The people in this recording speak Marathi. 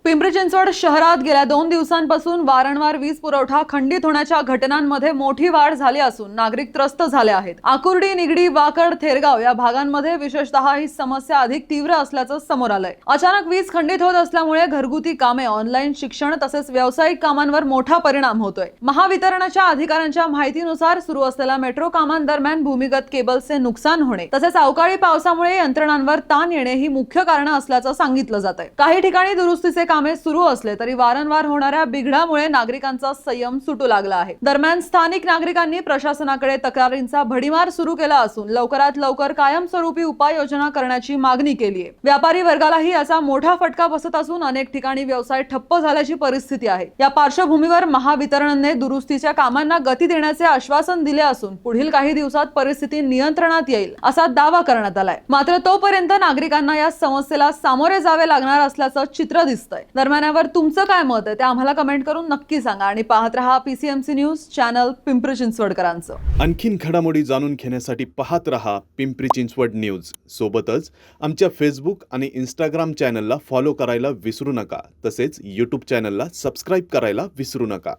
पिंपरी चिंचवड शहरात गेल्या 2 दिवसांपासून वारंवार वीज पुरवठा खंडित होण्याच्या घटनांमध्ये मोठी वाढ झाली असून नागरिक त्रस्त झाले आहेत। आकुर्डी, निगडी, वाकड, थेरगाव या भागांमध्ये विशेषतः ही समस्या अधिक तीव्र असल्याचं समोर आलंय। अचानक वीज खंडित होत असल्यामुळे घरगुती कामे, ऑनलाईन शिक्षण तसेच व्यावसायिक कामांवर मोठा परिणाम होतोय। महावितरणच्या अधिकाऱ्यांच्या माहितीनुसार सुरू असलेल्या मेट्रो कामांदरम्यान भूमिगत केबल्सचे नुकसान होणे तसेच अवकाळी पावसामुळे यंत्रणांवर ताण येणे ही मुख्य कारणे असल्याचं सांगितलं जातंय। काही ठिकाणी दुरुस्तीचे कामे सुरू असले तरी वारंवार होणाऱ्या बिघाडामुळे नागरिकांचा संयम सुटू लागला आहे। दरम्यान स्थानिक नागरिकांनी प्रशासनाकडे तक्रारींचा भडीमार सुरू केला असून लवकरात लवकर कायमस्वरूपी उपाययोजना करण्याची मागणी केली आहे। व्यापारी वर्गालाही याचा मोठा फटका बसत असून अनेक ठिकाणी व्यवसाय ठप्प झाल्याची परिस्थिती आहे। या पार्श्वभूमीवर महावितरणने दुरुस्तीच्या कामांना गती देण्याचे आश्वासन दिले असून पुढील काही दिवसात परिस्थिती नियंत्रणात येईल असा दावा करण्यात आलाय। मात्र तोपर्यंत नागरिकांना या समस्येला सामोरे जावे लागणार असल्याचं चित्र दिसतंय। दरम्यान यावर तुमचं काय मत आहे ते आम्हाला कमेंट करून नक्की सांगा आणि पाहत रहा PCMC न्यूज चॅनल पिंपरी चिंचवडकरांचं। आणखीन घडामोडी जाणून घेण्यासाठी पाहत रहा पिंपरी चिंचवड न्यूज। सोबतच आमच्या फेसबुक आणि इंस्टाग्राम चॅनलला फॉलो करायला विसरू नका। तसेच YouTube चॅनलला सबस्क्राइब करायला विसरू नका।